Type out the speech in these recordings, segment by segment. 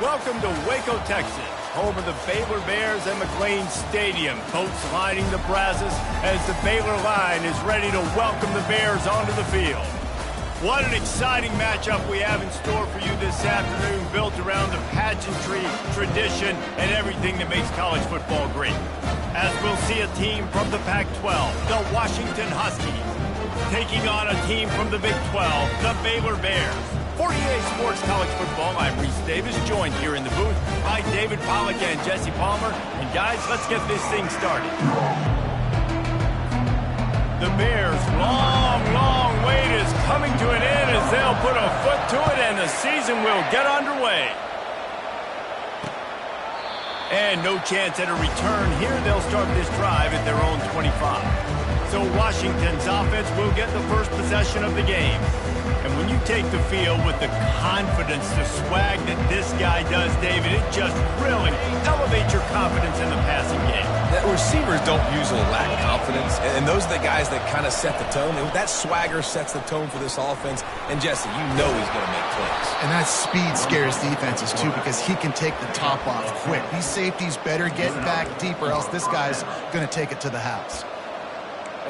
Welcome to Waco, Texas, home of the Baylor Bears and McLean Stadium. Coats lining the brasses as the Baylor line is ready to welcome the Bears onto the field. What an exciting matchup we have in store for you this afternoon, built around the pageantry, tradition, and everything that makes college football great. As we'll see a team from the Pac-12, the Washington Huskies, taking on a team from the Big 12, the Baylor Bears. For EA Sports College Football, I'm Reese Davis, joined here in the booth by David Pollack and Jesse Palmer. And guys, let's get this thing started. The Bears' long wait is coming to an end as they'll put a foot to it and the season will get underway. And no chance at a return here. They'll start this drive at their own 25. So Washington's offense will get the first possession of the game. And when you take the field with the confidence, the swag that this guy does, David, it just really elevates your confidence in the passing game. The receivers don't usually lack confidence, and those are the guys that kind of set the tone. And that swagger sets the tone for this offense. And Jesse, you know he's going to make plays. And that speed scares defenses, too, because he can take the top off quick. These safeties better get back deep, or else this guy's going to take it to the house.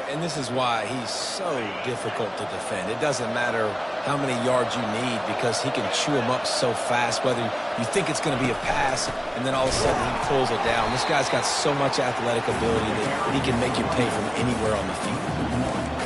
And this is why he's so difficult to defend. It doesn't matter how many yards you need because he can chew them up so fast, whether you think it's going to be a pass and then all of a sudden he pulls it down. This guy's got so much athletic ability that he can make you pay from anywhere on the field.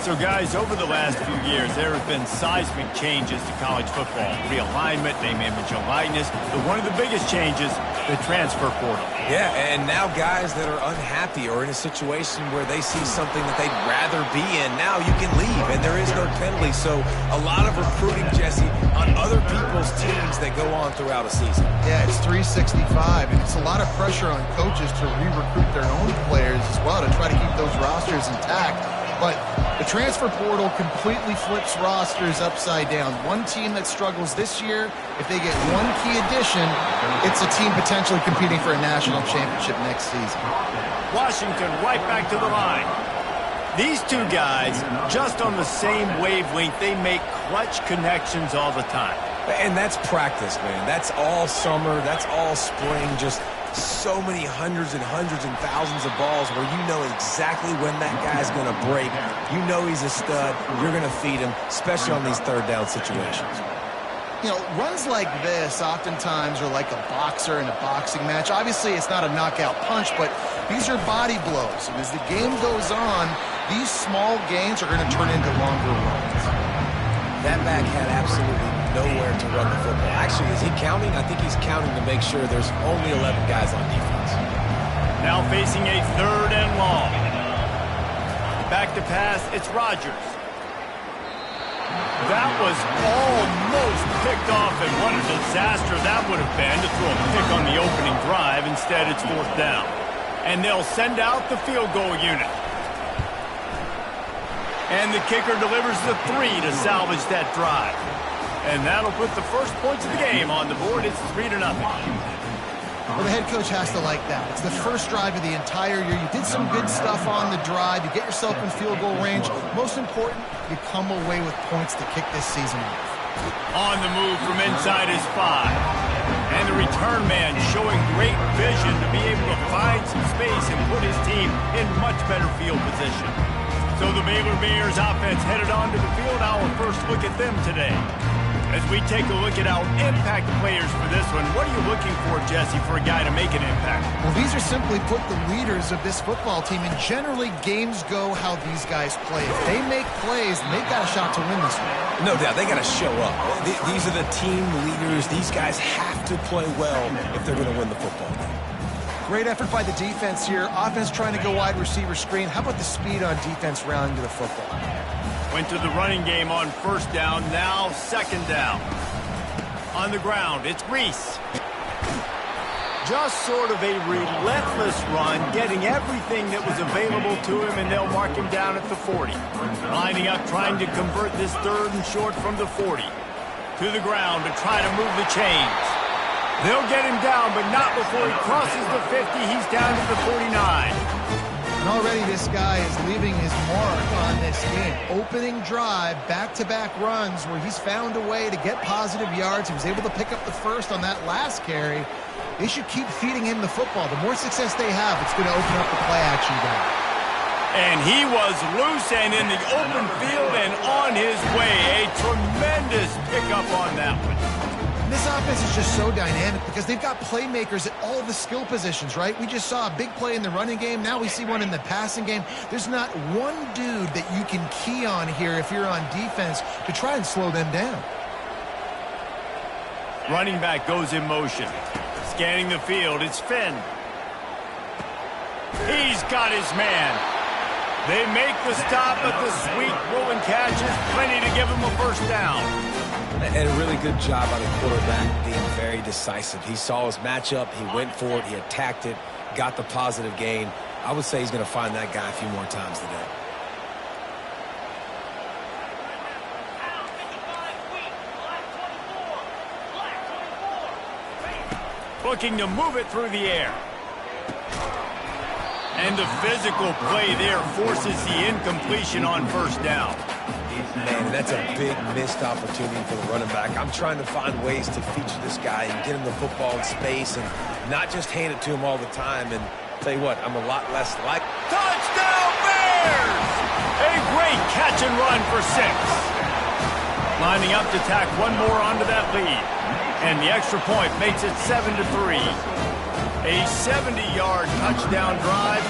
So, guys, over the last few years, there have been seismic changes to college football. Realignment, name, image, and likeness. But one of the biggest changes, the transfer portal. Yeah, and now guys that are unhappy or in a situation where they see something that they'd rather be in, now you can leave, and there is no penalty. So a lot of recruiting, Jesse, on other people's teams that go on throughout a season. Yeah, it's 365, and it's a lot of pressure on coaches to re-recruit their own players as well to try to keep those rosters intact. But the transfer portal completely flips rosters upside down. One team that struggles this year, if they get one key addition, it's a team potentially competing for a national championship next season. Washington right back to the line. These two guys, just on the same wavelength, they make clutch connections all the time. And that's practice, man. That's all summer. That's all spring. Just so many hundreds and thousands of balls where you know exactly when that guy's going to break. You know he's a stud. You're going to feed him, especially on these third down situations. You know, runs like this oftentimes are like a boxer in a boxing match. Obviously, it's not a knockout punch, but these are body blows. And as the game goes on, these small gains are going to turn into longer runs. That back had absolutely nowhere to run the football. Actually, is he counting? I think he's counting to make sure there's only 11 guys on defense. Now facing a third and long. Back to pass, it's Rodgers. That was almost picked off, and what a disaster that would have been to throw a pick on the opening drive. Instead, it's fourth down. And they'll send out the field goal unit. And the kicker delivers the 3 to salvage that drive. And that'll put the first points of the game on the board. It's 3-0. Well, the head coach has to like that. It's the first drive of the entire year. You did some good stuff on the drive. You get yourself in field goal range. Most important, you come away with points to kick this season off. On the move from inside is 5. And the return man showing great vision to be able to find some space and put his team in much better field position. So the Baylor Bears offense headed onto the field. Our first look at them today. As we take a look at our impact players for this one, what are you looking for, Jesse, for a guy to make an impact? Well, these are simply put the leaders of this football team, and generally games go how these guys play. If they make plays, they've got a shot to win this one. No doubt, they got to show up. These are the team leaders. These guys have to play well if they're going to win the football game. Great effort by the defense here. Offense trying to go wide receiver screen. How about the speed on defense rounding to the football? Went to the running game on first down, now second down. On the ground, it's Reese. Just sort of a relentless run, getting everything that was available to him, and they'll mark him down at the 40. Lining up, trying to convert this third and short from the 40. To the ground to try to move the chains. They'll get him down, but not before he crosses the 50. He's down to the 49. And already this guy is leaving his mark on this game. Opening drive, back-to-back runs where he's found a way to get positive yards. He was able to pick up the first on that last carry. They should keep feeding him the football. The more success they have, it's going to open up the play-action game. And he was loose and in the open field and on his way. A tremendous pickup on that one. This offense is just so dynamic because they've got playmakers at all the skill positions, right? We just saw a big play in the running game. Now we see one in the passing game. There's not one dude that you can key on here if you're on defense to try and slow them down. Running back goes in motion. Scanning the field, it's Finn. He's got his man. They make the stop, but the sweet rolling catch is plenty to give him a first down. And a really good job by the quarterback being very decisive. He saw his matchup, he went for it, he attacked it, got the positive gain. I would say he's going to find that guy a few more times today. Looking to move it through the air. And the physical play there forces the incompletion on first down. Man, that's a big missed opportunity for the running back. I'm trying to find ways to feature this guy and get him the football in space and not just hand it to him all the time. And tell you what, I'm a lot less like... Touchdown Bears! A great catch and run for 6. Lining up to tack one more onto that lead. And the extra point makes it 7-3. A 70-yard touchdown drive,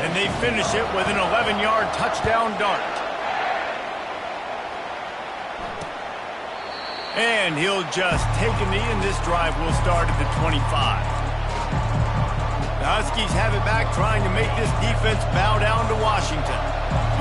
and they finish it with an 11-yard touchdown dart. And he'll just take a knee, and this drive will start at the 25. The Huskies have it back, trying to make this defense bow down to Washington.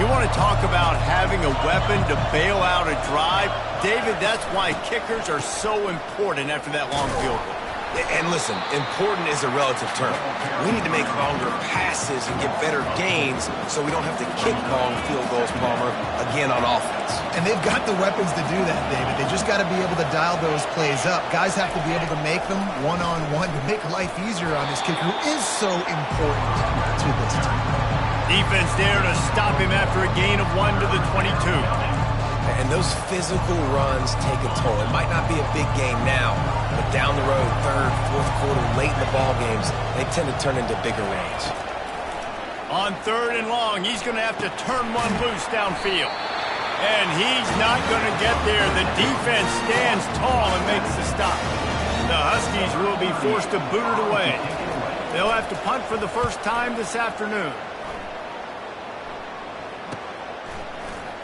You want to talk about having a weapon to bail out a drive? David, that's why kickers are so important after that long field goal. And listen, important is a relative term. We need to make longer passes and get better gains so we don't have to kick long field goals, Palmer, again on offense. And they've got the weapons to do that, David. They just got to be able to dial those plays up. Guys have to be able to make them one-on-one to make life easier on this kicker who is so important to this team. Defense there to stop him after a gain of 1 to the 22. And those physical runs take a toll. It might not be a big game now, but down the road, third, fourth quarter, late in the ball games, they tend to turn into bigger runs. On 3rd and long, he's going to have to turn one loose downfield. And he's not going to get there. The defense stands tall and makes the stop. The Huskies will be forced to boot it away. They'll have to punt for the first time this afternoon.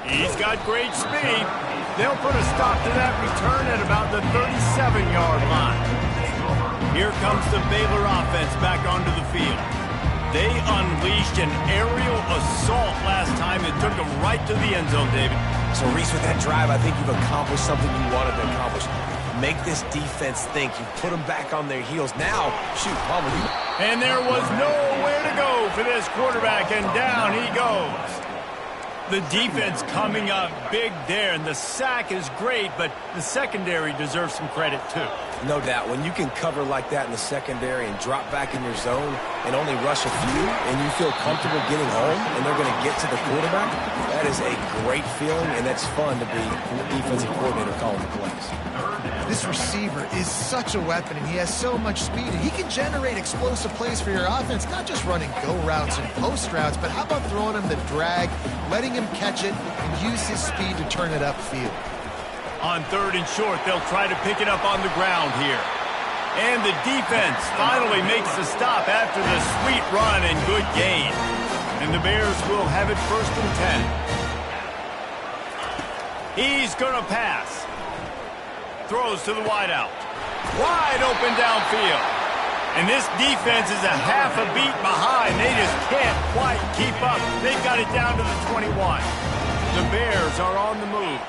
He's got great speed. They'll put a stop to that return at about the 37-yard line. Here comes the Baylor offense back onto the field. They unleashed an aerial assault last time that took them right to the end zone, David. So, Reese, with that drive, I think you've accomplished something you wanted to accomplish. Make this defense think. You put them back on their heels. Now, shoot, Palmer. And there was nowhere to go for this quarterback, and down he goes. The defense coming up big there, and the sack is great, but the secondary deserves some credit too. No doubt. When you can cover like that in the secondary and drop back in your zone and only rush a few, and you feel comfortable getting home, and they're going to get to the quarterback, that is a great feeling, and that's fun to be the defensive coordinator calling the plays. This receiver is such a weapon, and he has so much speed, and he can generate explosive plays for your offense, not just running go routes and post routes, but how about throwing him the drag, letting him catch it, and use his speed to turn it upfield. On 3rd and short, they'll try to pick it up on the ground here. And the defense finally makes the stop after the sweet run and good gain. And the Bears will have it 1st and 10. He's going to pass. Throws to the wideout. Wide open downfield. And this defense is a half a beat behind. They just can't quite keep up. They've got it down to the 21. The Bears are on the move.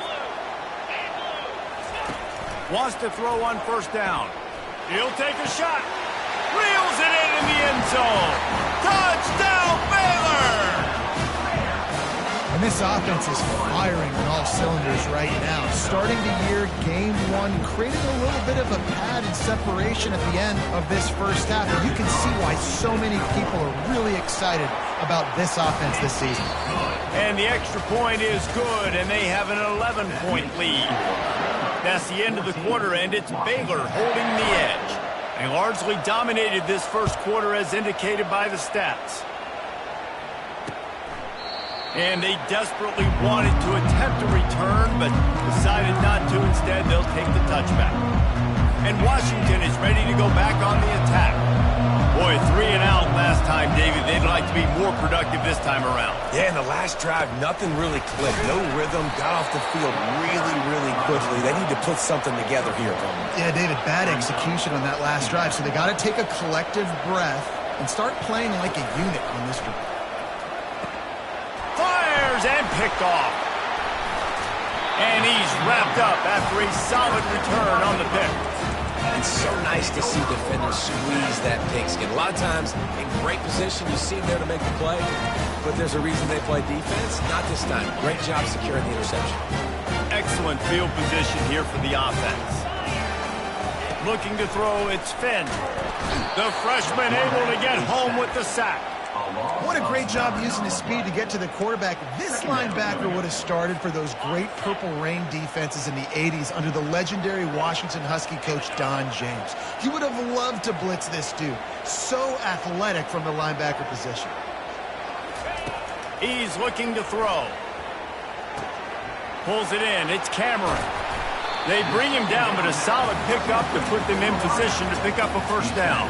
Wants to throw on 1st down. He'll take a shot. Reels it in the end zone. Touchdown, Baylor! And this offense is firing on all cylinders right now. Starting the year, game one, creating a little bit of a pad and separation at the end of this first half. And you can see why so many people are really excited about this offense this season. And the extra point is good, and they have an 11-point lead. That's the end of the quarter, and it's Baylor holding the edge. They largely dominated this first quarter as indicated by the stats. And they desperately wanted to attempt a return, but decided not to. Instead, they'll take the touchback. And Washington is ready to go back on the attack. Boy, 3 and out last time, David. They'd like to be more productive this time around. Yeah, in the last drive, nothing really clicked. No rhythm, got off the field really quickly. They need to put something together here. Yeah, David, bad execution on that last drive. So they got to take a collective breath and start playing like a unit on this drive. And picked off. And he's wrapped up after a solid return on the pick. It's so nice to see defenders squeeze that pigskin. A lot of times, in great position, you see them there to make the play, but there's a reason they play defense. Not this time. Great job securing the interception. Excellent field position here for the offense. Looking to throw, it's Finn. The freshman able to get home with the sack. What a great job using his speed to get to the quarterback. This linebacker would have started for those great Purple Rain defenses in the 80s under the legendary Washington Husky coach Don James. He would have loved to blitz this dude. So athletic from the linebacker position. He's looking to throw. Pulls it in. It's Cameron. They bring him down, but a solid pickup to put them in position to pick up a first down.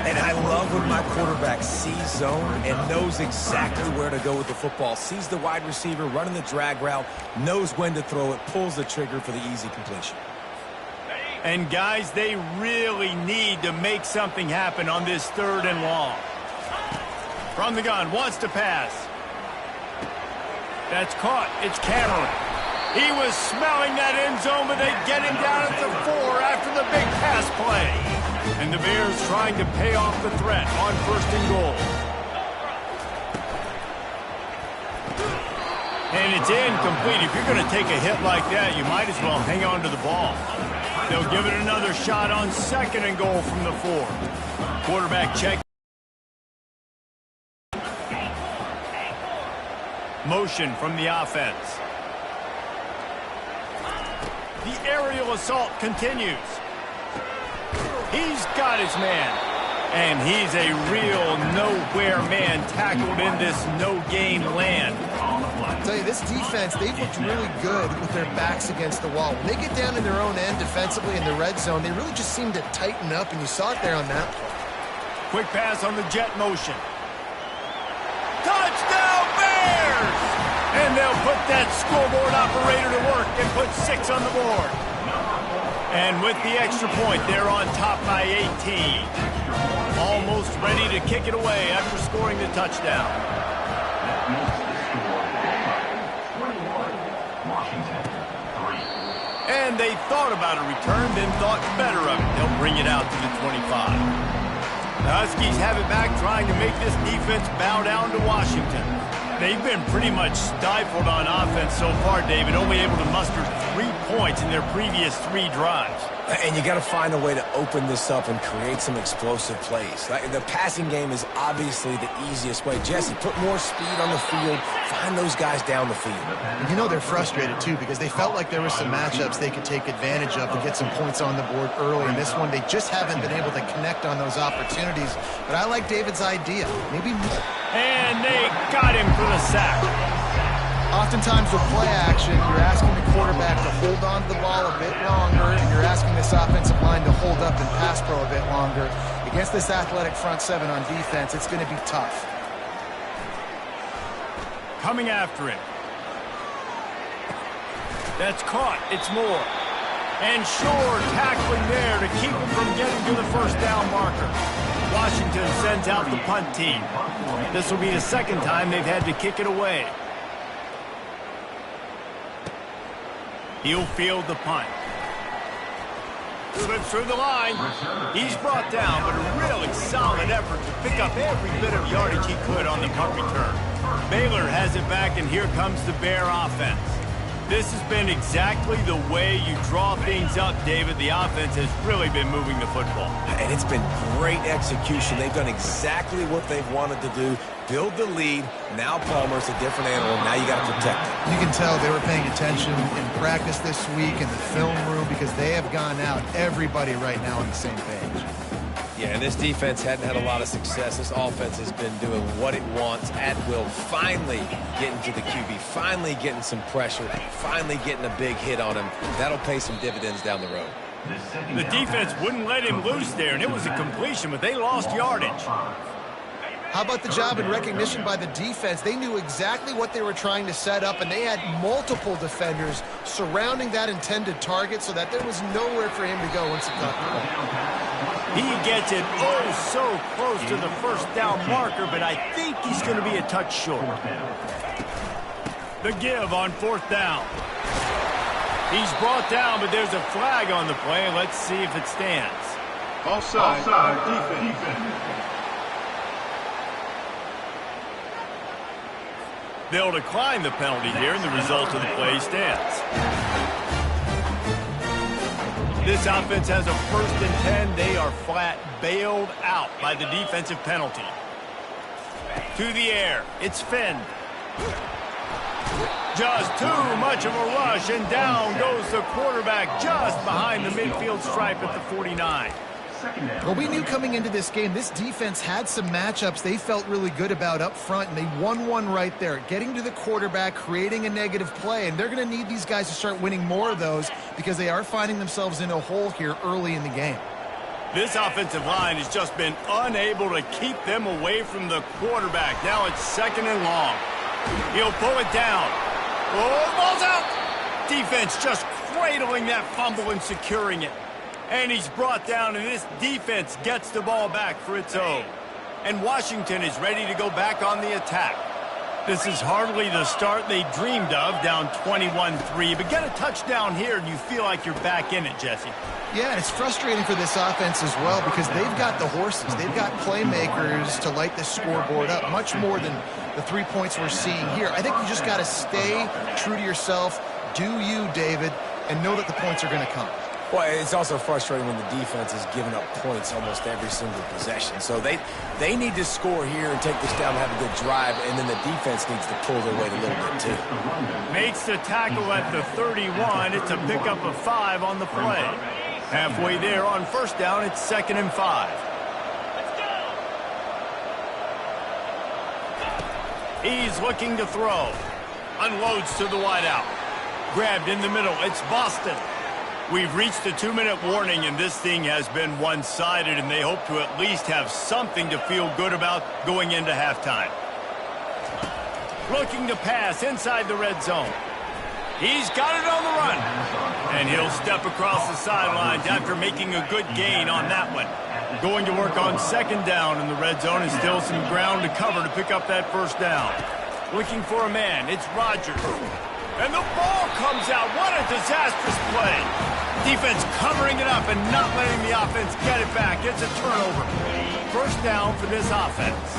And I love when my quarterback sees zone and knows exactly where to go with the football. Sees the wide receiver running the drag route, knows when to throw it, pulls the trigger for the easy completion. And guys, they really need to make something happen on this 3rd and long. From the gun, wants to pass. That's caught. It's Cameron. He was smelling that end zone, but they get him down at the 4 after the big pass play. And the Bears trying to pay off the threat on 1st and goal. And it's incomplete. If you're going to take a hit like that, you might as well hang on to the ball. They'll give it another shot on 2nd and goal from the 4. Quarterback check. Motion from the offense. The aerial assault continues. He's got his man. And he's a real nowhere man tackled in this no-game land. I'll tell you, this defense, they've looked really good with their backs against the wall. When they get down in their own end defensively in the red zone, they really just seem to tighten up, and you saw it there on that play. Quick pass on the jet motion. Touchdown, Bears! And they'll put that scoreboard operator to work and put 6 on the board. And with the extra point, they're on top by 18. Almost ready to kick it away after scoring the touchdown. And they thought about a return, then thought better of it. They'll bring it out to the 25. The Huskies have it back, trying to make this defense bow down to Washington. They've been pretty much stifled on offense so far, David, only able to muster 3 points in their previous 3 drives. And you got to find a way to open this up and create some explosive plays. The passing game is obviously the easiest way. Jesse, put more speed on the field. Find those guys down the field. And you know they're frustrated, too, because they felt like there were some matchups they could take advantage of to get some points on the board early. In this one, they just haven't been able to connect on those opportunities. But I like David's idea. Maybe more. And they got him for the sack. Oftentimes with play action, you're asking the quarterback to hold on to the ball a bit longer, and you're asking this offensive line to hold up and pass pro a bit longer. Against this athletic front 7 on defense, it's going to be tough. Coming after it. That's caught. It's Moore. And Shore tackling there to keep him from getting to the first down marker. Washington sends out the punt team. This will be the 2nd time they've had to kick it away. He'll field the punt. Slips through the line. He's brought down, but a really solid effort to pick up every bit of yardage he could on the punt return. Baylor has it back, and here comes the Bear offense. This has been exactly the way you draw things up, David. The offense has really been moving the football. And it's been great execution. They've done exactly what they've wanted to do. Build the lead. Now Palmer's a different animal. Now you got to protect it. You can tell they were paying attention in practice this week in the film room because they have gone out, everybody right now on the same page. Yeah, and this defense hadn't had a lot of success. This offense has been doing what it wants at will. Finally getting to the QB. Finally getting some pressure. Finally getting a big hit on him. That'll pay some dividends down the road. The defense wouldn't let him loose there, and it was a completion, but they lost yardage. How about the job and recognition by the defense? They knew exactly what they were trying to set up, and they had multiple defenders surrounding that intended target so that there was nowhere for him to go once he got the ball. He gets it so close to the first down marker, but I think he's going to be a touch short. The give on fourth down. He's brought down, but there's a flag on the play. Let's see if it stands. Offside defense. They'll decline the penalty here, and the result of the play stands. This offense has a 1st and 10. They are flat bailed out by the defensive penalty. To the air. It's Finn. Just too much of a rush, and down goes the quarterback just behind the midfield stripe at the 49. Well, we knew coming into this game, this defense had some matchups they felt really good about up front, and they won one right there, getting to the quarterback, creating a negative play, and they're going to need these guys to start winning more of those because they are finding themselves in a hole here early in the game. This offensive line has just been unable to keep them away from the quarterback. Now it's 2nd and long. He'll pull it down. Oh, ball's out! Defense just cradling that fumble and securing it. And he's brought down, and this defense gets the ball back for its own. And Washington is ready to go back on the attack. This is hardly the start they dreamed of, down 21-3. But get a touchdown here, and you feel like you're back in it, Jesse. Yeah, and it's frustrating for this offense as well because they've got the horses. They've got playmakers to light this scoreboard up, much more than the 3 points we're seeing here. I think you just got to stay true to yourself, do you, David, and know that the points are going to come. Well, it's also frustrating when the defense is giving up points almost every single possession. So they need to score here and take this down and have a good drive, and then the defense needs to pull their weight a little bit too. Makes the tackle at the 31. It's a pickup of 5 on the play. Halfway there on 1st down, it's 2nd and 5. He's looking to throw. Unloads to the wideout. Grabbed in the middle. It's Boston. We've reached the 2-minute warning, and this thing has been one-sided, and they hope to at least have something to feel good about going into halftime. Looking to pass inside the red zone. He's got it on the run. And he'll step across the sidelines after making a good gain on that one. Going to work on 2nd down in the red zone, and still some ground to cover to pick up that 1st down. Looking for a man. It's Rodgers. And the ball comes out. What a disastrous play. Defense covering it up and not letting the offense get it back. It's a turnover. 1st down for this offense.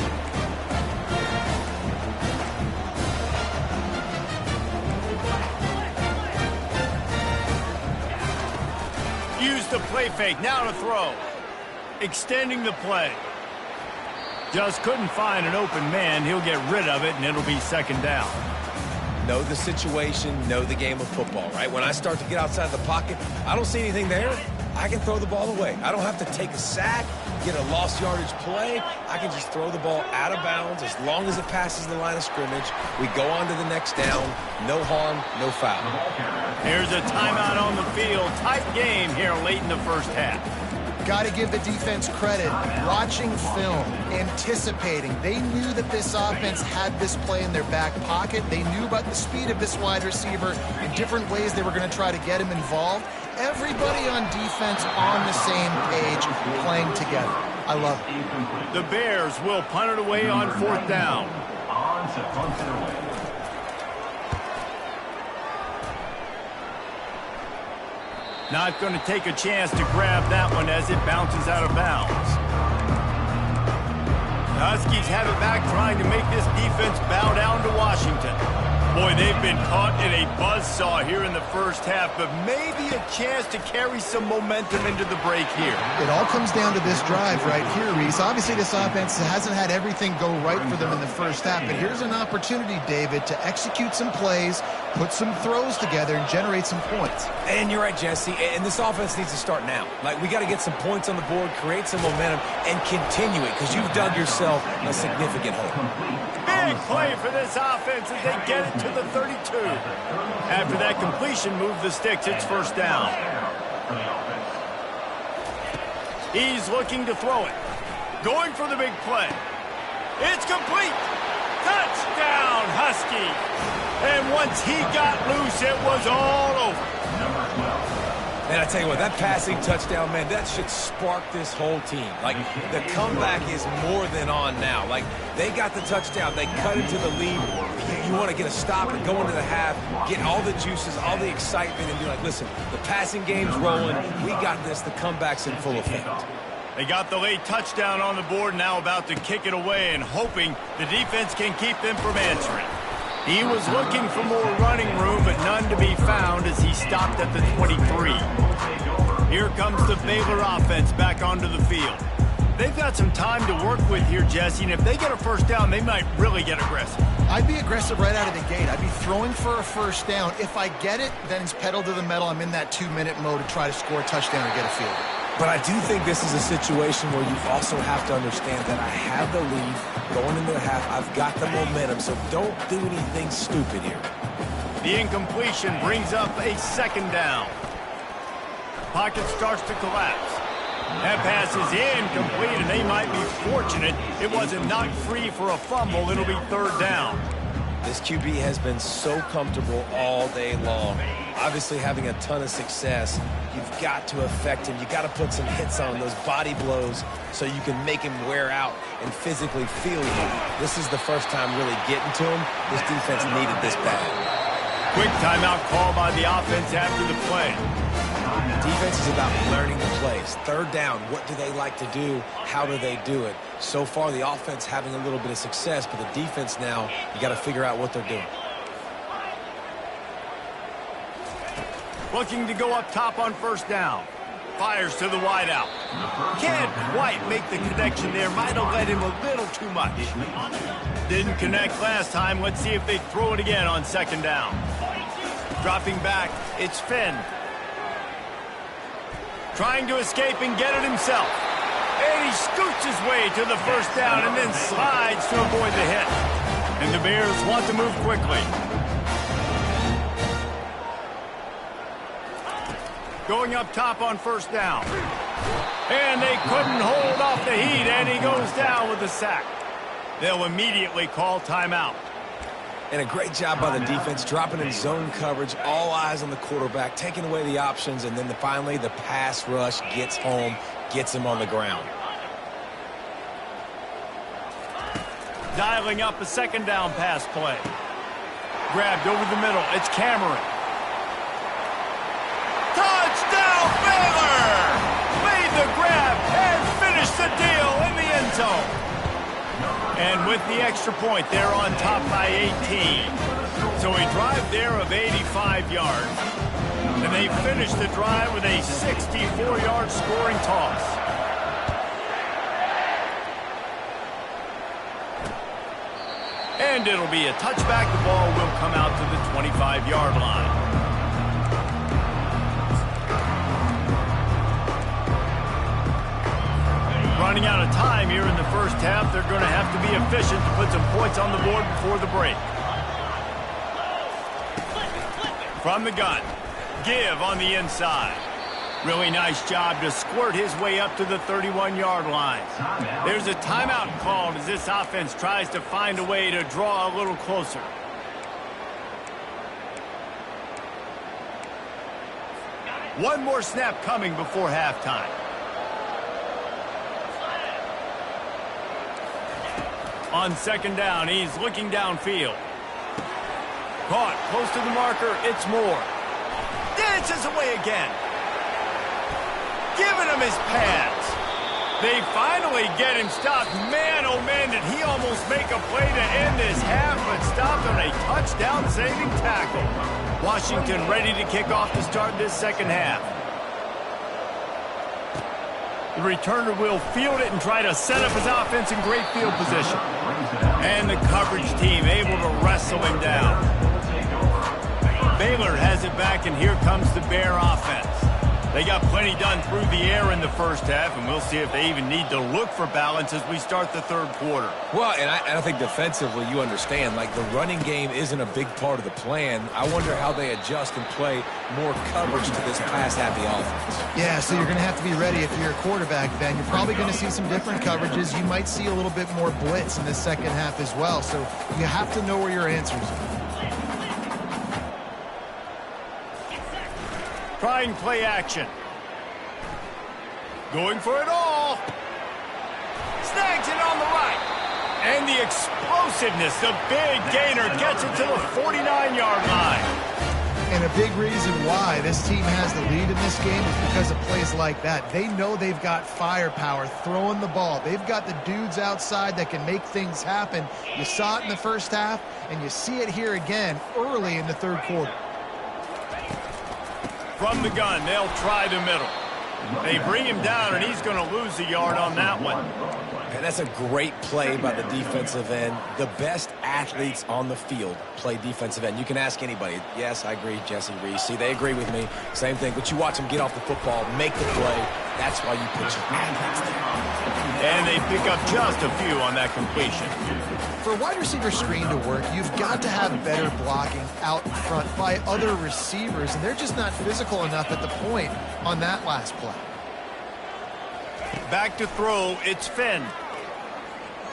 Use the play fake. Now to throw. Extending the play. Just couldn't find an open man. He'll get rid of it, and it'll be 2nd down. Know the situation, know the game of football, right? When I start to get outside the pocket, I don't see anything there, I can throw the ball away. I don't have to take a sack, get a lost yardage play. I can just throw the ball out of bounds as long as it passes the line of scrimmage. We go on to the next down. No harm, no foul. Here's a timeout on the field. Tight game here late in the 1st half. Got to give the defense credit. Watching film, anticipating. They knew that this offense had this play in their back pocket. They knew about the speed of this wide receiver in different ways they were going to try to get him involved. Everybody on defense on the same page, playing together. I love it. The Bears will punt it away on 4th down. Not going to take a chance to grab that one as it bounces out of bounds. The Huskies have it back, trying to make this defense bow down to Washington. Boy, they've been caught in a buzzsaw here in the first half, but maybe a chance to carry some momentum into the break here. It all comes down to this drive right here, Reese. Obviously, this offense hasn't had everything go right for them in the first half, but here's an opportunity, David, to execute some plays, put some throws together, and generate some points. And you're right, Jesse, and this offense needs to start now. Like, we got to get some points on the board, create some momentum, and continue it, because you've dug yourself a significant hole. Big play for this offense as they get it to the 32. After that completion, move the sticks. It's first down. He's looking to throw it. Going for the big play. It's complete. Touchdown, Huskies. And once he got loose, it was all over. And I tell you what, that passing touchdown, man, that should spark this whole team. Like, the comeback is more than on now. Like, they got the touchdown. They cut into the lead. You want to get a stop and go into the half, get all the juices, all the excitement, and be like, listen, the passing game's rolling. We got this. The comeback's in full effect. They got the late touchdown on the board, now about to kick it away and hoping the defense can keep them from answering. He was looking for more running room, but none to be found as he stopped at the 23. Here comes the Baylor offense back onto the field. They've got some time to work with here, Jesse, and if they get a first down, they might really get aggressive. I'd be aggressive right out of the gate. I'd be throwing for a first down. If I get it, then it's pedal to the metal. I'm in that 2-minute mode to try to score a touchdown or get a field goal. But I do think this is a situation where you also have to understand that I have the lead going into the half. I've got the momentum, so don't do anything stupid here. The incompletion brings up a second down. Pocket starts to collapse. That pass is incomplete, and they might be fortunate it wasn't knocked free for a fumble. It'll be third down. This QB has been so comfortable all day long. Obviously having a ton of success. You've got to affect him. You've got to put some hits on those body blows so you can make him wear out and physically feel you. This is the first time really getting to him. This defense needed this bad. Quick timeout call by the offense after the play. Defense is about learning the plays. Third down, what do they like to do? How do they do it? So far, the offense having a little bit of success, but the defense now, you got to figure out what they're doing. Looking to go up top on first down. Fires to the wideout. Can't quite make the connection there. Might have led him a little too much. Didn't connect last time. Let's see if they throw it again on second down. Dropping back, it's Finn. Trying to escape and get it himself. And he scoots his way to the first down and then slides to avoid the hit. And the Bears want to move quickly. Going up top on first down. And they couldn't hold off the heat, and he goes down with a sack. They'll immediately call timeout. And a great job by the defense, dropping in zone coverage, all eyes on the quarterback, taking away the options, and then finally the pass rush gets home, gets him on the ground. Dialing up a second down pass play. Grabbed over the middle. It's Cameron. Touchdown, Baylor! Made the grab and finished the deal in the end zone. And with the extra point, they're on top by 18. So a drive there of 85 yards. And they finish the drive with a 64-yard scoring toss. And it'll be a touchback. The ball will come out to the 25-yard line. Running out of time here in the first half. They're going to have to be efficient to put some points on the board before the break. From the gun, give on the inside. Really nice job to squirt his way up to the 31-yard line. There's a timeout called as this offense tries to find a way to draw a little closer. One more snap coming before halftime. On second down, he's looking downfield. Caught close to the marker, it's Moore. Dances away again. giving him his pads. They finally get him stopped. Man, oh man, did he almost make a play to end this half, but stopped on a touchdown-saving tackle. Washington ready to kick off to start this second half. The returner will field it and try to set up his offense in great field position. And the coverage team able to wrestle him down. Baylor has it back, and here comes the Bear offense. They got plenty done through the air in the first half, and we'll see if they even need to look for balance as we start the third quarter. Well, and I think defensively, you understand, like the running game isn't a big part of the plan. I wonder how they adjust and play more coverage to this pass-happy offense. Yeah, so you're going to have to be ready if you're a quarterback, Ben. You're probably going to see some different coverages. You might see a little bit more blitz in this second half as well, so you have to know where your answers are. Trying play action. Going for it all. Snags it on the right. And the explosiveness, the big gainer gets it to the 49-yard line. And a big reason why this team has the lead in this game is because of plays like that. They know they've got firepower throwing the ball. They've got the dudes outside that can make things happen. You saw it in the first half, and you see it here again early in the third quarter. From the gun, they'll try the middle. They bring him down, and he's going to lose a yard on that one. And that's a great play by the defensive end. The best athletes on the field play defensive end. You can ask anybody. Yes, I agree, Jesse Reese. See, they agree with me. Same thing. But you watch them get off the football, make the play. That's why you put your athletes there. And they pick up just a few on that completion. For a wide receiver screen to work, you've got to have better blocking out front by other receivers, and they're just not physical enough at the point on that last play. Back to throw, it's Finn.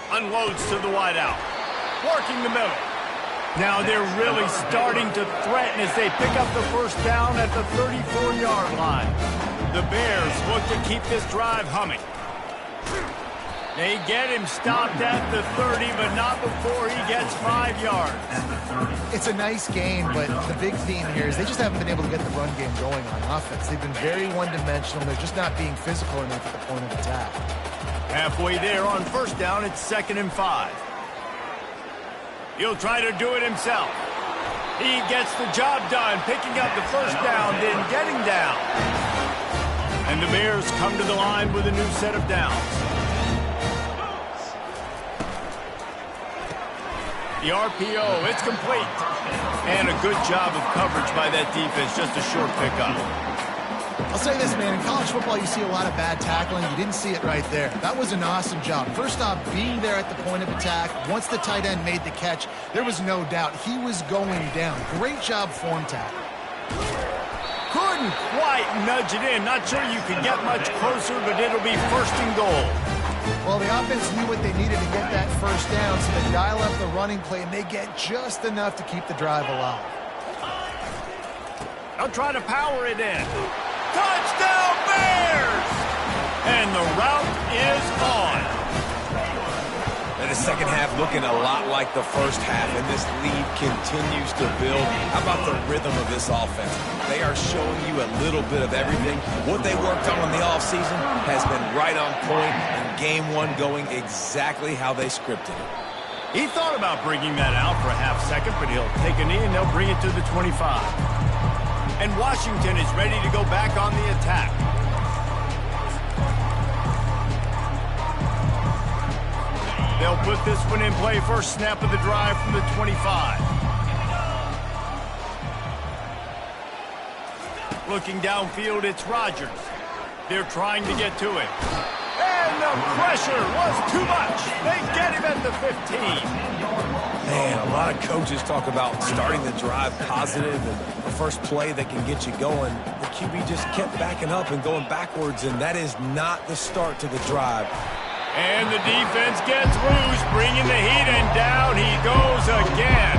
Unloads to the wideout. Working the middle. Now they're really starting to threaten as they pick up the first down at the 34-yard line. The Bears look to keep this drive humming. They get him stopped at the 30, but not before he gets 5 yards. It's a nice game, but the big theme here is they just haven't been able to get the run game going on offense. They've been very one-dimensional. They're just not being physical enough at the point of attack. Halfway there on first down, it's 2nd and 5. He'll try to do it himself. He gets the job done, picking up the first down, then getting down. And the Bears come to the line with a new set of downs. The RPO, it's complete. And a good job of coverage by that defense, just a short pickup. I'll say this, man, in college football you see a lot of bad tackling. You didn't see it right there. That was an awesome job. First off, being there at the point of attack. Once the tight end made the catch, there was no doubt he was going down. Great job form tackle. Couldn't quite nudge it in. Not sure you could get much closer, but it'll be 1st and goal. Well, the offense knew what they needed to get that first down, so they dial up the running play, and they get just enough to keep the drive alive. They'll try to power it in. Touchdown, Bears! And the route is on. And the second half looking a lot like the first half, and this lead continues to build. How about the rhythm of this offense? They are showing you a little bit of everything. What they worked on in the offseason has been right on point, and game one going exactly how they scripted it. He thought about bringing that out for a half second, but he'll take a knee and they'll bring it to the 25. And Washington is ready to go back on the attack. They'll put this one in play. First snap of the drive from the 25. Looking downfield, it's Rodgers. They're trying to get to it. And the pressure was too much. They get him at the 15. Man, a lot of coaches talk about starting the drive positive and the first play that can get you going. The QB just kept backing up and going backwards, and that is not the start to the drive. And the defense gets loose, bringing the heat, and down he goes again.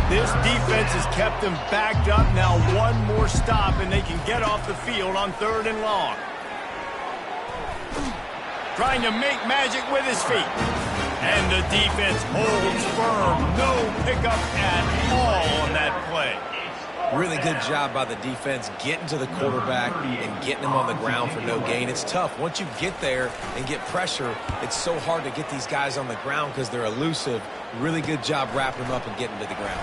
This defense has kept them backed up. Now one more stop, and they can get off the field on 3rd and long. Trying to make magic with his feet. And the defense holds firm. No pickup at all on that play. Really good job by the defense getting to the quarterback and getting him on the ground for no gain. It's tough. Once you get there and get pressure, it's so hard to get these guys on the ground because they're elusive. Really good job wrapping them up and getting to the ground.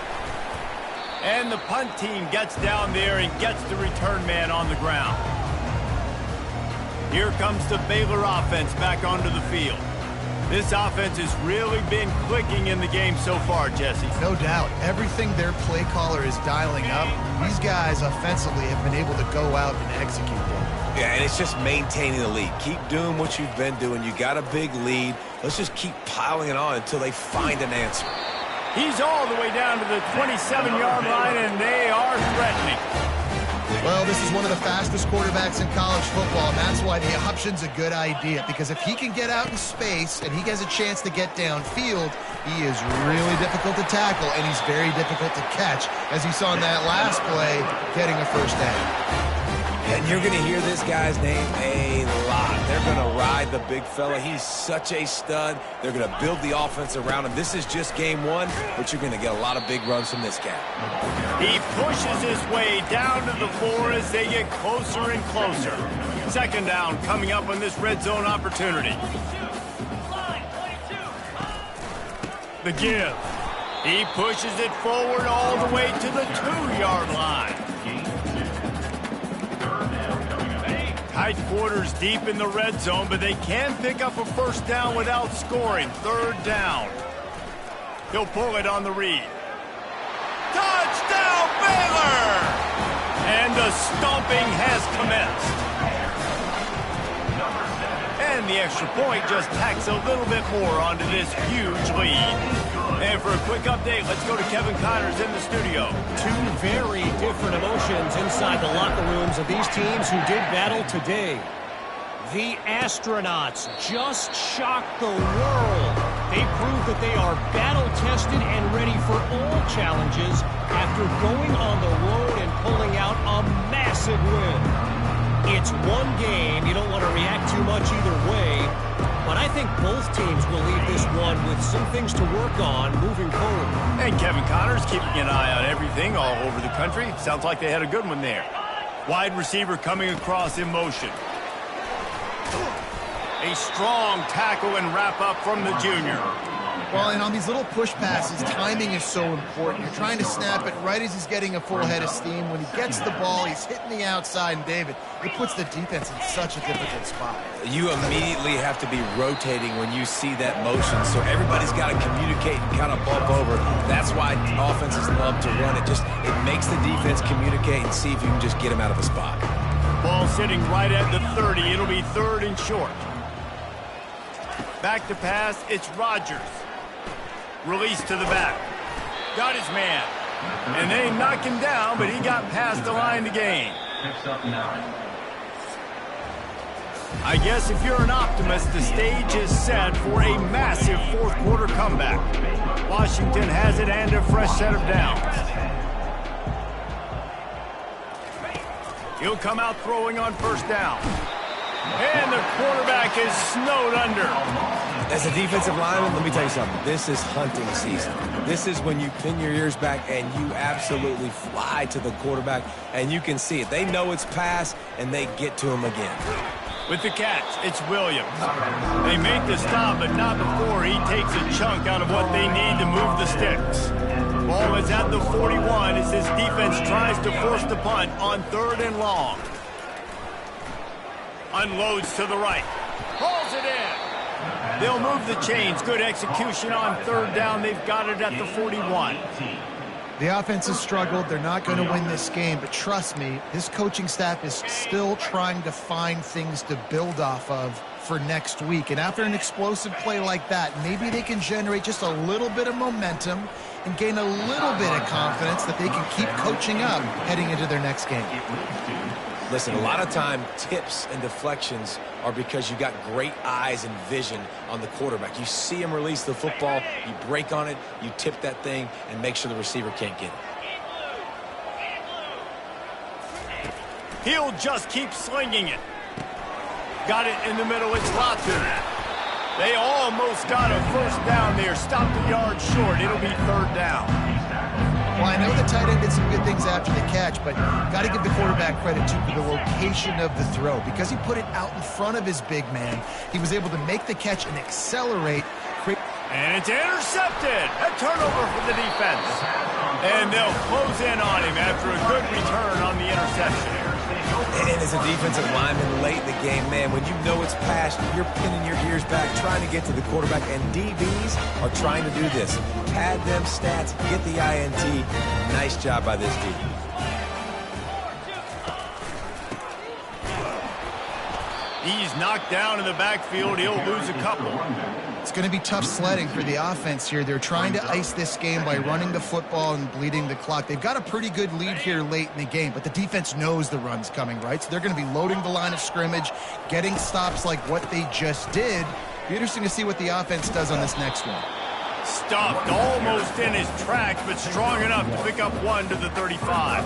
And the punt team gets down there and gets the return man on the ground. Here comes the Baylor offense back onto the field. This offense has really been clicking in the game so far, Jesse. No doubt. Everything their play caller is dialing up, these guys offensively have been able to go out and execute them. Yeah, and it's just maintaining the lead. Keep doing what you've been doing. You got a big lead. Let's just keep piling it on until they find an answer. He's all the way down to the 27-yard line, and they are threatening. Well, this is one of the fastest quarterbacks in college football, and that's why the option's a good idea, because if he can get out in space and he has a chance to get downfield, he is really difficult to tackle, and he's very difficult to catch, as you saw in that last play, getting a first down. And you're going to hear this guy's name a lot. They're going to ride the big fella. He's such a stud. They're going to build the offense around him. This is just game one, but you're going to get a lot of big runs from this guy. He pushes his way down to the floor as they get closer and closer. Second down coming up on this red zone opportunity. The give. He pushes it forward all the way to the 2-yard line. Tight quarters deep in the red zone, but they can pick up a first down without scoring. Third down. He'll pull it on the read. Touchdown, Baylor! And the stomping has commenced. And the extra point just tacks a little bit more onto this huge lead. And for a quick update, let's go to Kevin Connors in the studio. Two very different emotions inside the locker rooms of these teams who did battle today. The astronauts just shocked the world. They proved that they are battle-tested and ready for all challenges after going on the road and pulling out a massive win. It's one game. You don't want to react too much either way. But I think both teams will leave this one with some things to work on moving forward. And Kevin Connors keeping an eye on everything all over the country. Sounds like they had a good one there. Wide receiver coming across in motion. A strong tackle and wrap up from the junior. Well, and on these little push passes, timing is so important. You're trying to snap it right as he's getting a full head of steam. When he gets the ball, he's hitting the outside, and David, it puts the defense in such a difficult spot. You immediately have to be rotating when you see that motion, so everybody's got to communicate and kind of bump over. That's why offenses love to run it. It makes the defense communicate and see if you can just get him out of the spot. Ball sitting right at the 30. It'll be third and short. Back to pass, it's Rodgers. Release to the back. Got his man. And they knock him down, but he got past the line to gain. I guess if you're an optimist, the stage is set for a massive fourth quarter comeback. Washington has it and a fresh set of downs. He'll come out throwing on first down. And the quarterback is snowed under. As a defensive lineman, let me tell you something. This is hunting season. This is when you pin your ears back and you absolutely fly to the quarterback, and you can see it. They know it's pass, and they get to him again. With the catch, it's Williams. They make the stop, but not before he takes a chunk out of what they need to move the sticks. Ball is at the 41 as his defense tries to force the punt on third and long. Unloads to the right. Pulls it in. They'll move the chains. Good execution on third down. They've got it at the 41. The offense has struggled. They're not going to win this game, but trust me, this coaching staff is still trying to find things to build off of for next week. And after an explosive play like that, maybe they can generate just a little bit of momentum and gain a little bit of confidence that they can keep coaching up heading into their next game. Listen, a lot of time, tips and deflections are because you got great eyes and vision on the quarterback. You see him release the football, you break on it, you tip that thing, and make sure the receiver can't get it. He'll just keep slinging it. Got it in the middle. It's Latu. They almost got a first down there. Stopped a yard short. It'll be third down. Well, I know the tight end did some good things after the catch, but got to give the quarterback credit, too, for the location of the throw. Because he put it out in front of his big man, he was able to make the catch and accelerate. And it's intercepted. A turnover for the defense. And they'll close in on him after a good return on the interception. And as a defensive lineman late in the game, man, when you know it's past, you're pinning your ears back, trying to get to the quarterback, and DBs are trying to do this. Pad them stats, get the INT. Nice job by this D. He's knocked down in the backfield. He'll lose a couple. It's going to be tough sledding for the offense here. They're trying to ice this game by running the football and bleeding the clock. They've got a pretty good lead here late in the game, but the defense knows the run's coming, right? So they're going to be loading the line of scrimmage, getting stops like what they just did. Be interesting to see what the offense does on this next one. Stopped almost in his tracks, but strong enough to pick up one to the 35.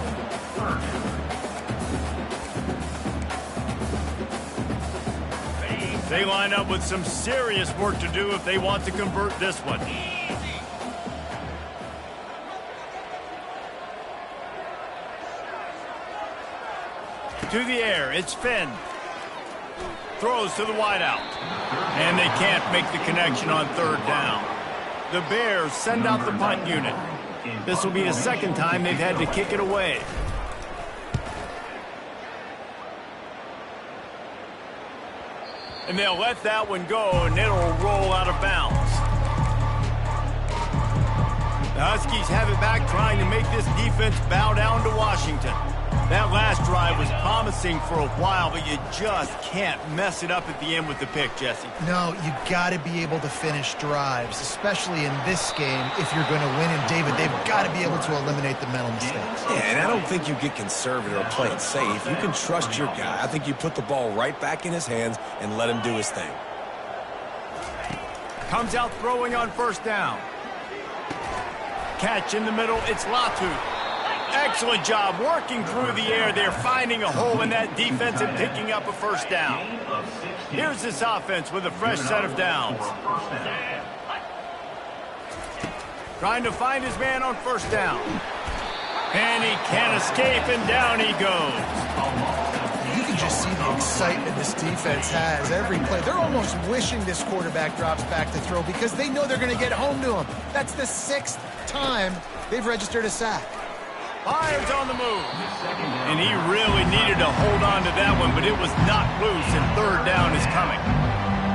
They line up with some serious work to do if they want to convert this one. To the air, it's Finn. Throws to the wideout. And they can't make the connection on third down. The Bears send out the punt unit. This will be the second time they've had to kick it away. And they'll let that one go, and it'll roll out of bounds. The Huskies have it back, trying to make this defense bow down to Washington. That last drive was promising for a while, but you just can't mess it up at the end with the pick, Jesse. No, you got to be able to finish drives, especially in this game. If you're going to win, and David, they've got to be able to eliminate the mental mistakes. Yeah, and I don't think you get conservative or play it safe. You can trust your guy. I think you put the ball right back in his hands and let him do his thing. Comes out throwing on first down. Catch in the middle, it's Latu. Excellent job working through the air. They're finding a hole in that defense and picking up a first down. Here's this offense with a fresh set of downs. Trying to find his man on first down. And he can't escape, and down he goes. You can just see the excitement this defense has every play. They're almost wishing this quarterback drops back to throw because they know they're going to get home to him. That's the 6th time they've registered a sack. Fires on the move. And he really needed to hold on to that one, but it was not loose, and third down is coming.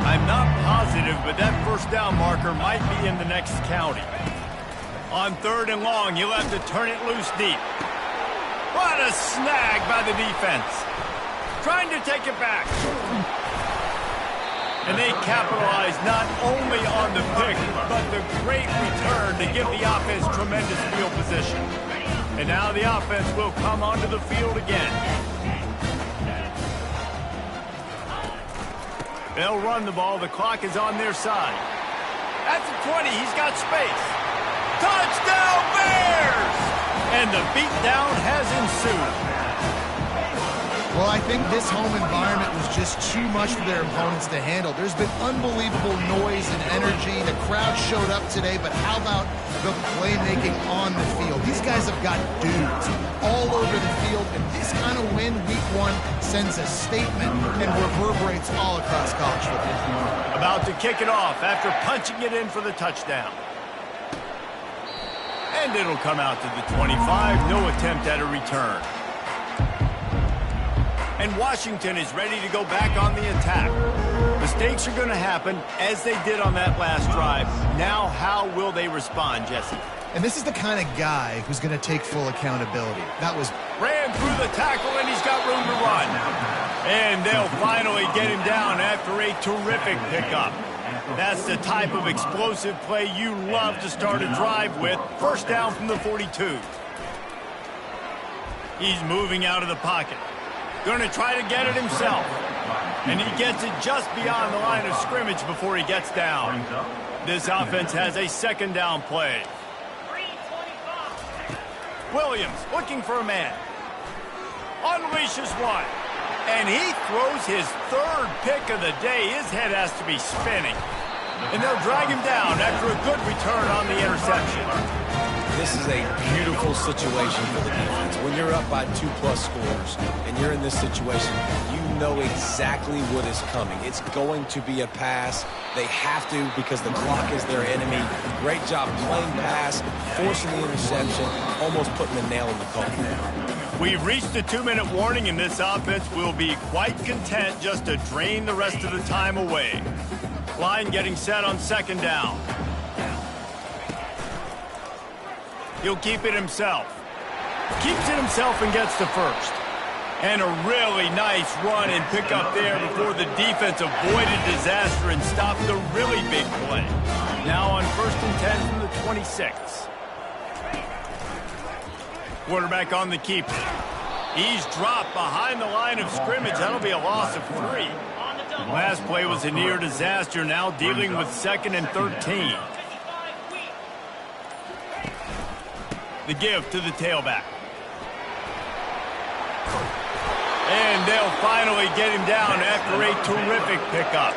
I'm not positive, but that first down marker might be in the next county. On third and long, he'll have to turn it loose deep. What a snag by the defense. Trying to take it back. And they capitalize not only on the pick, but the great return to give the offense tremendous field position. And now the offense will come onto the field again. They'll run the ball. The clock is on their side. At the 20, he's got space. Touchdown, Bears! And the beatdown has ensued. Well, I think this home environment was just too much for their opponents to handle. There's been unbelievable noise and energy. The crowd showed up today, but how about the playmaking on the field? These guys have got dudes all over the field, and this kind of win week one sends a statement and reverberates all across college football. About to kick it off after punching it in for the touchdown. And it'll come out to the 25. No attempt at a return. And Washington is ready to go back on the attack. Mistakes are going to happen, as they did on that last drive. Now, how will they respond, Jesse? And this is the kind of guy who's going to take full accountability. That was... Ran through the tackle, and he's got room to run. And they'll finally get him down after a terrific pickup. That's the type of explosive play you love to start a drive with. First down from the 42. He's moving out of the pocket. Going to try to get it himself. And he gets it just beyond the line of scrimmage before he gets down. This offense has a second down play. Williams looking for a man. Unleashes one. And he throws his third pick of the day. His head has to be spinning. And they'll drag him down after a good return on the interception. this is a beautiful situation for the defense. When you're up by 2+ scores and you're in this situation, you know exactly what is coming. It's going to be a pass. They have to because the clock is their enemy. Great job playing pass, forcing the interception, almost putting the nail in the coffin. We've reached the 2-minute warning, and this offense will be quite content just to drain the rest of the time away. Line getting set on 2nd down. He'll keep it himself. Keeps it himself and gets to 1st. And a really nice run and pick up there before the defense avoided disaster and stopped the really big play. Now on 1st and 10 from the 26. Quarterback on the keeper. He's dropped behind the line of scrimmage. That'll be a loss of 3. Last play was a near disaster, now dealing with 2nd and 13. The give to the tailback. And they'll finally get him down after a terrific pickup.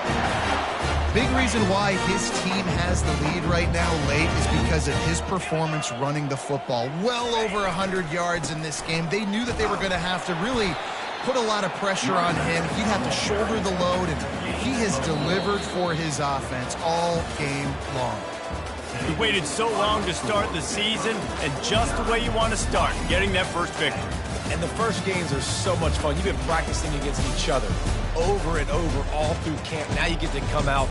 Big reason why his team has the lead right now late is because of his performance running the football. Well over 100 yards in this game. They knew that they were going to have to really put a lot of pressure on him. He'd have to shoulder the load, and he has delivered for his offense all game long. He waited so long to start the season, and just the way you want to start, getting that first victory. And the first games are so much fun. You've been practicing against each other over and over all through camp. Now you get to come out